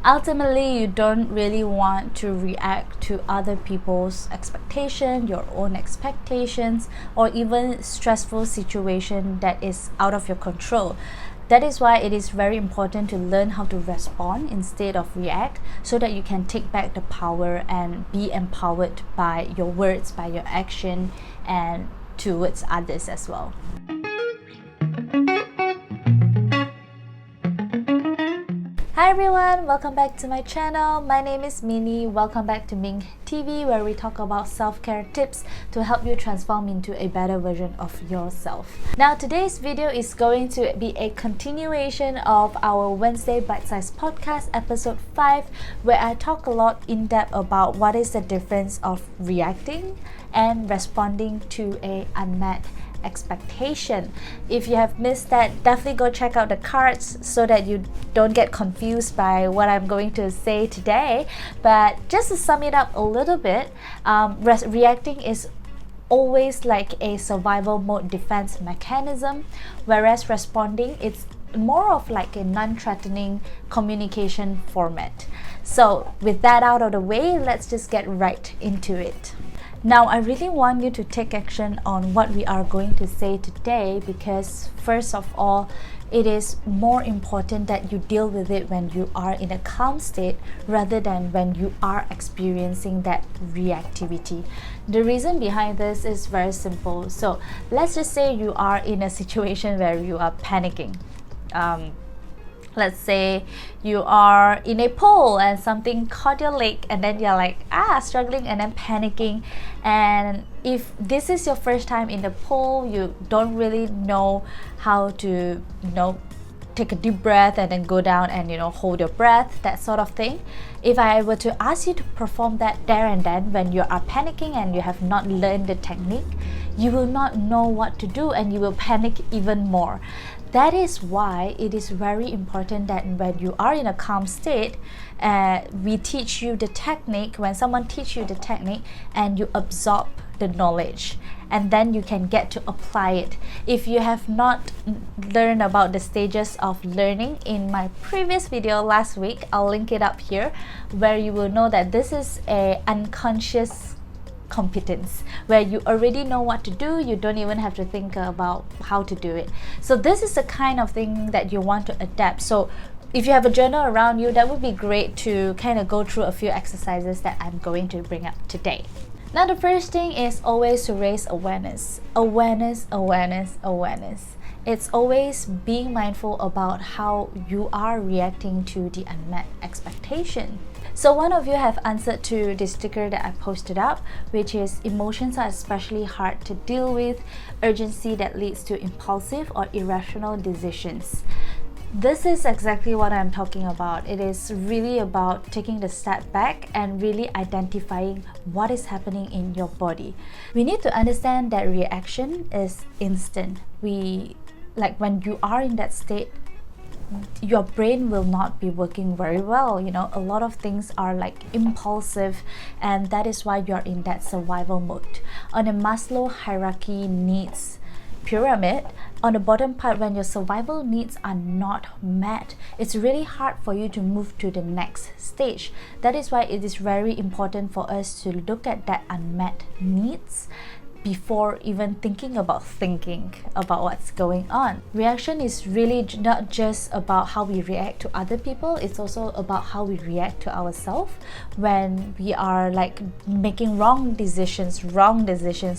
Ultimately, you don't really want to react to other people's expectation, your own expectations, or even stressful situation that is out of your control. That is why it is very important to learn how to respond instead of react, so that you can take back the power and be empowered by your words, by your action, and towards others as well. Hi everyone, welcome back to my channel. My name is Minnie. Welcome back to Ming TV, where we talk about self-care tips to help you transform into a better version of yourself. Now today's video is going to be a continuation of our Wednesday Bite-Size Podcast episode 5, where I talk a lot in depth about what is the difference of reacting and responding to a unmet expectation. If you have missed that, definitely go check out the cards so that you don't get confused by what I'm going to say today. But just to sum it up a little bit, reacting is always like a survival mode defense mechanism, whereas responding, it's more of like a non-threatening communication format. So with that out of the way, let's just get right into it. Now, I really want you to take action on what we are going to say today, because first of all, it is more important that you deal with it when you are in a calm state rather than when you are experiencing that reactivity. The reason behind this is very simple. So let's just say you are in a situation where you are panicking. Let's say you are in a pool and something caught your leg, and then you're like struggling and then panicking. And if this is your first time in the pool, you don't really know how to take a deep breath and then go down and hold your breath, that sort of thing. If I were to ask you to perform that there and then when you are panicking and you have not learned the technique, you will not know what to do and you will panic even more. That is why it is very important that when you are in a calm state, we teach you the technique. When someone teaches you the technique and you absorb the knowledge, and then you can get to apply it. If you have not learned about the stages of learning in my previous video last week, I'll link it up here, where you will know that this is a unconscious competence where you already know what to do. You don't even have to think about how to do it. So this is the kind of thing that you want to adapt. So if you have a journal around you, that would be great to kind of go through a few exercises that I'm going to bring up today. Now the first thing is always to raise awareness. Awareness. It's always being mindful about how you are reacting to the unmet expectation. So one of you have answered to the sticker that I posted up, which is emotions are especially hard to deal with, urgency that leads to impulsive or irrational decisions. This is exactly what I'm talking about. It is really about taking the step back and really identifying what is happening in your body. We need to understand that reaction is instant. When you are in that state, your brain will not be working very well. A lot of things are like impulsive, and that is why you're in that survival mode. On a Maslow hierarchy needs pyramid, on the bottom part, when your survival needs are not met, it's really hard for you to move to the next stage. That is why it is very important for us to look at that unmet needs before even thinking about what's going on. Reaction is really not just about how we react to other people, it's also about how we react to ourselves when we are making wrong decisions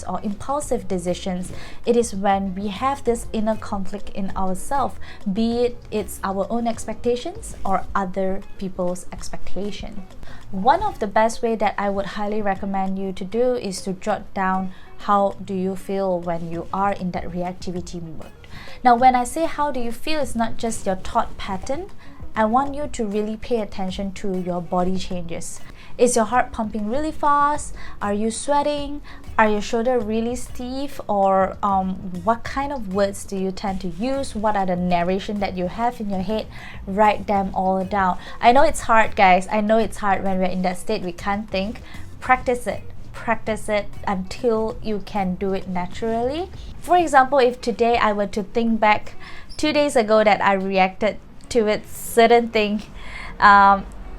or impulsive decisions. It is when we have this inner conflict in ourselves, be it's our own expectations or other people's expectation. One of the best way that I would highly recommend you to do is to jot down how do you feel when you are in that reactivity mode. Now, when I say how do you feel, it's not just your thought pattern. I want you to really pay attention to your body changes. Is your heart pumping really fast? Are you sweating? Are your shoulders really stiff? Or what kind of words do you tend to use? What are the narration that you have in your head? Write them all down. I know it's hard, guys. I know it's hard when we're in that state. We can't think. Practice it until you can do it naturally. For example, if today I were to think back 2 days ago that I reacted to a certain thing,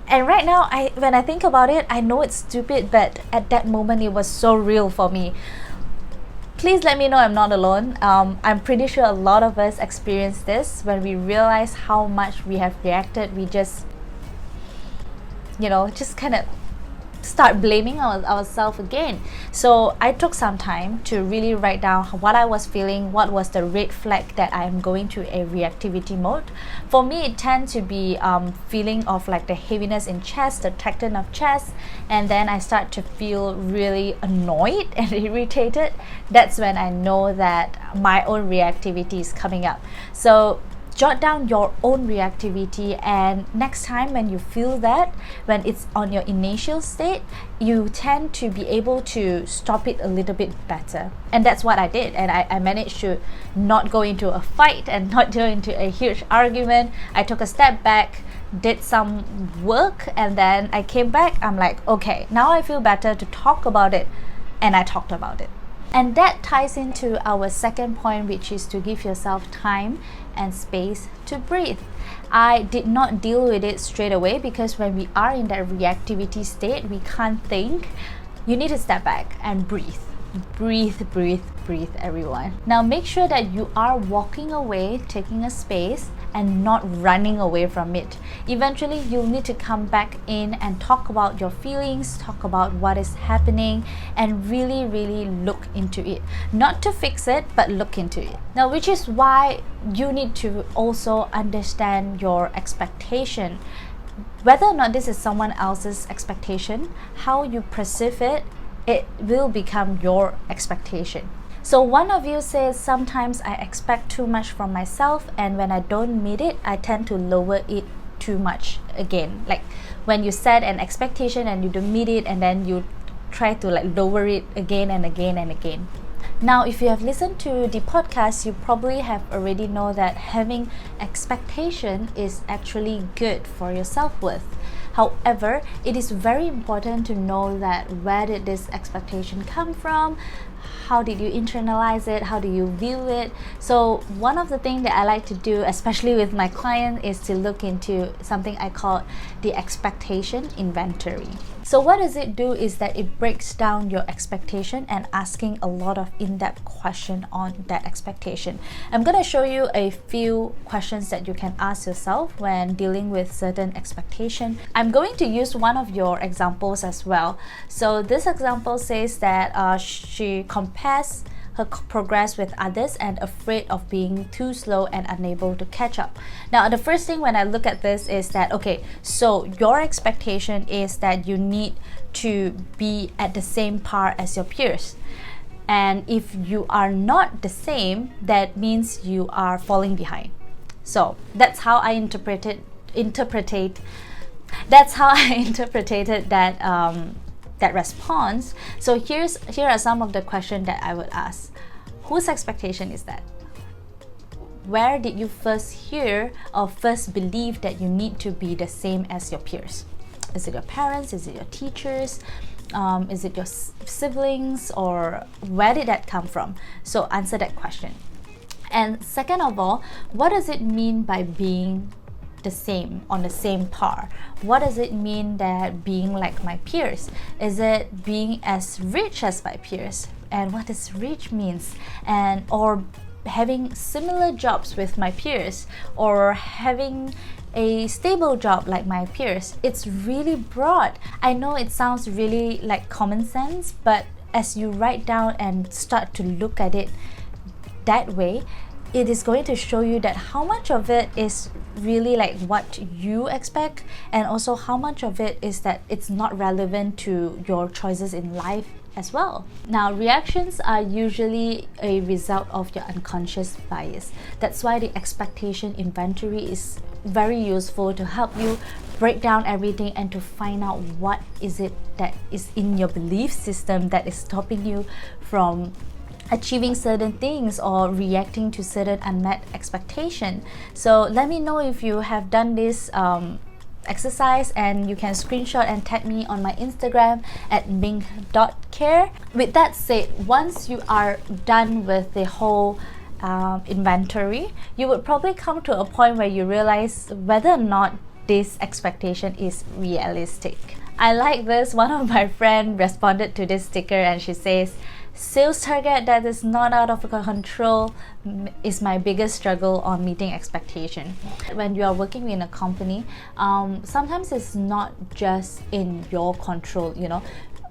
And right now, when I think about it, I know it's stupid, but at that moment it was so real for me. Please let me know I'm not alone. I'm pretty sure a lot of us experience this when we realize how much we have reacted. We just, just kind of start blaming ourselves again. So I took some time to really write down what I was feeling, what was the red flag that I am going to a reactivity mode. For me, it tends to be feeling of like the heaviness in chest, the tightening of chest, and then I start to feel really annoyed and irritated. That's when I know that my own reactivity is coming up. So jot down your own reactivity, and next time when you feel that, when it's on your initial state, you tend to be able to stop it a little bit better. And that's what I did, and I managed to not go into a fight and not go into a huge argument. I took a step back, did some work, and then I came back. I'm like, okay, now I feel better to talk about it, and I talked about it. And that ties into our second point, which is to give yourself time and space to breathe. I did not deal with it straight away because when we are in that reactivity state, we can't think. You need to step back and breathe. Breathe, breathe, breathe, everyone. Now make sure that you are walking away, taking a space, and not running away from it. Eventually, you'll need to come back in and talk about your feelings, talk about what is happening, and really, really look into it. Not to fix it, but look into it. Now, which is why you need to also understand your expectation. Whether or not this is someone else's expectation, how you perceive it, it will become your expectation. So one of you says, sometimes I expect too much from myself, and when I don't meet it, I tend to lower it too much again. Like when you set an expectation and you don't meet it, and then you try to like lower it again and again and again. Now, if you have listened to the podcast, you probably have already know that having expectation is actually good for your self-worth. However, it is very important to know that where did this expectation come from? How did you internalize it? How do you view it? So one of the things that I like to do, especially with my client, is to look into something I call the expectation inventory. So what does it do is that it breaks down your expectation and asking a lot of in-depth question on that expectation. I'm going to show you a few questions that you can ask yourself when dealing with certain expectation. I'm going to use one of your examples as well. So this example says that she compares her progress with others and afraid of being too slow and unable to catch up. Now, the first thing when I look at this is that, okay, so your expectation is that you need to be at the same par as your peers. And if you are not the same, that means you are falling behind. So that's how I interpreted that response. So here are some of the questions that I would ask. Whose expectation is that? Where did you first hear or first believe that you need to be the same as your peers? Is it your parents? Is it your teachers? Is it your siblings? Or where did that come from? So answer that question. And second of all, what does it mean by being the same, on the same par? What does it mean that being like my peers? Is it being as rich as my peers? And what does rich means? And or having similar jobs with my peers, or having a stable job like my peers? It's really broad. I know it sounds really like common sense, but as you write down and start to look at it that way, it is going to show you that how much of it is really like what you expect, and also how much of it is that it's not relevant to your choices in life as well. Now, reactions are usually a result of your unconscious bias. That's why the expectation inventory is very useful to help you break down everything and to find out what is it that is in your belief system that is stopping you from achieving certain things or reacting to certain unmet expectation. So let me know if you have done this exercise, and you can screenshot and tag me on my Instagram at ming.care. With that said, once you are done with the whole inventory, you would probably come to a point where you realize whether or not this expectation is realistic. I like this. One of my friends responded to this sticker and she says, sales target that is not out of control is my biggest struggle on meeting expectation. When you are working in a company, sometimes it's not just in your control, you know.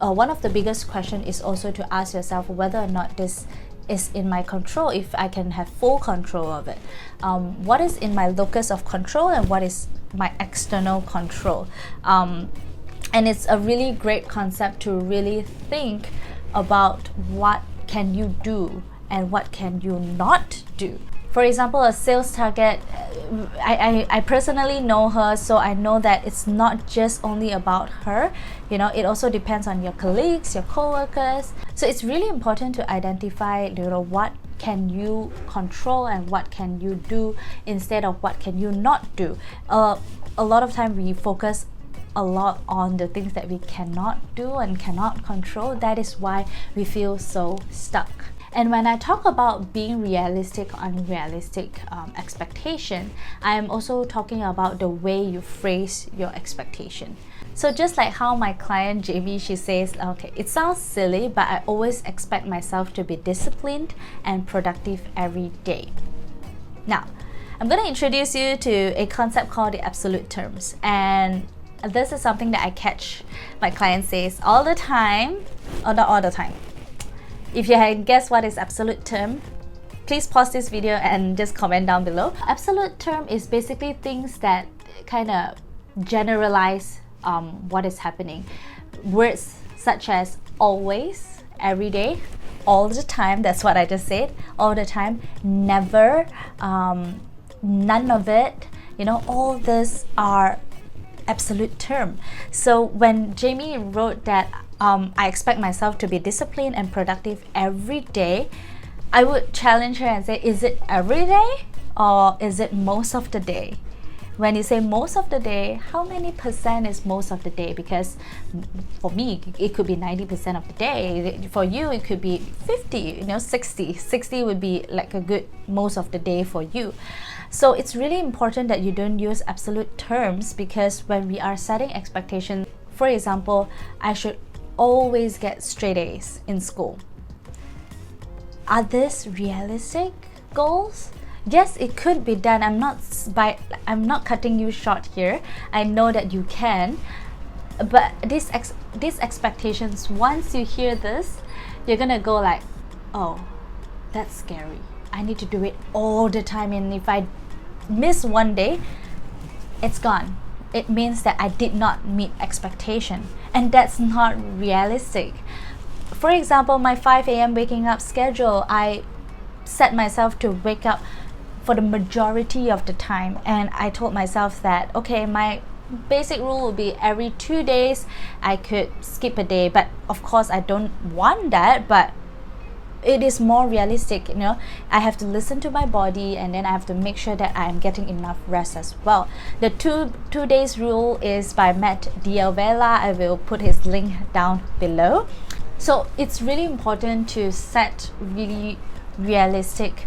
One of the biggest question is also to ask yourself whether or not this is in my control, if I can have full control of it. What is in my locus of control and what is my external control? And it's a really great concept to really think about what can you do and what can you not do. For example, a sales target, I personally know her, so I know that it's not just only about her. You know, it also depends on your colleagues, your co-workers. So it's really important to identify, you know, what can you control and what can you do instead of what can you not do. A lot of time we focus a lot on the things that we cannot do and cannot control. That is why we feel so stuck. And when I talk about being realistic or unrealistic expectation, I am also talking about the way you phrase your expectation. So just like how my client Jamie, she says, okay, it sounds silly, but I always expect myself to be disciplined and productive every day. Now, I'm going to introduce you to a concept called the absolute terms. And this is something that I catch my clients says all the time, or not all the time. If you had guessed what is absolute term, please pause this video and just comment down below. Absolute term is basically things that kind of generalize what is happening. Words such as always, every day, all the time, that's what I just said, all the time, never, none of it, you know, all this are absolute term. So when Jamie wrote that I expect myself to be disciplined and productive every day, I would challenge her and say, is it every day or is it most of the day? When you say most of the day, how many percent is most of the day? Because for me, it could be 90% of the day. For you, it could be 50, you know, 60. 60 would be like a good most of the day for you. So it's really important that you don't use absolute terms, because when we are setting expectations, for example, I should always get straight A's in school. Are these realistic goals? Yes, it could be done. I'm not cutting you short here. I know that you can, but these expectations, once you hear this, you're gonna go like, oh, that's scary. I need to do it all the time, and if I miss one day, it's gone. It means that I did not meet expectation, and that's not realistic. For example, my 5 a.m. waking up schedule, I set myself to wake up for the majority of the time, and I told myself that, okay, my basic rule will be every 2 days I could skip a day, but of course I don't want that, but it is more realistic, you know. I have to listen to my body, and then I have to make sure that I am getting enough rest as well. The two days rule is by Matt Diavela. I will put his link down below. So it's really important to set really realistic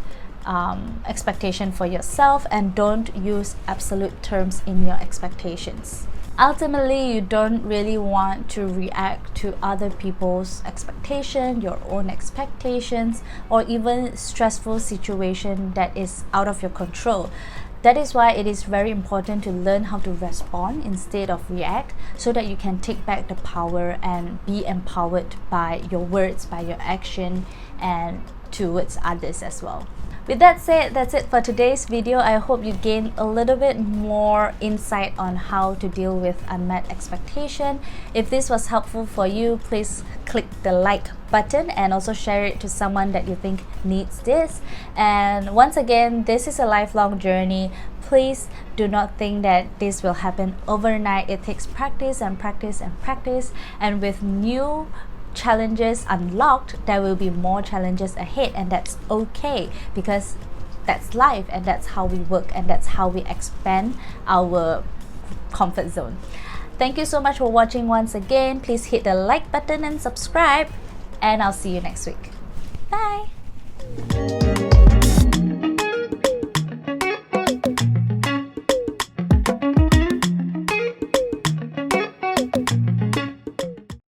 expectation for yourself, and don't use absolute terms in your expectations. Ultimately, you don't really want to react to other people's expectation, your own expectations, or even stressful situation that is out of your control. That is why it is very important to learn how to respond instead of react, so that you can take back the power and be empowered by your words, by your action, and towards others as well. With that said, that's it for today's video. I hope you gained a little bit more insight on how to deal with unmet expectation. If this was helpful for you, please click the like button and also share it to someone that you think needs this. And once again, this is a lifelong journey. Please do not think that this will happen overnight. It takes practice and practice and practice, and with new challenges unlocked, there will be more challenges ahead, and that's okay, because that's life, and that's how we work, and that's how we expand our comfort zone. Thank you so much for watching once again. Please hit the like button and subscribe, and I'll see you next week. Bye.